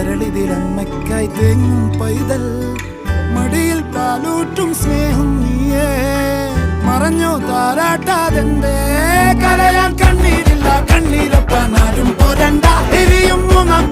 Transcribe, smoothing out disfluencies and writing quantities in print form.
കരളിതിലമ്മയ്ക്കായി തേങ്ങും പൈതൽ മടിയിൽ പാലൂറ്റും സ്നേഹം നീയേ മറഞ്ഞോ താരാട്ടാതെന്തേ കരയാൻ കണ്ണീരില്ല കണ്ണീരൊപ്പാൻ ആരും പോരണ്ട എരിയും മുഖം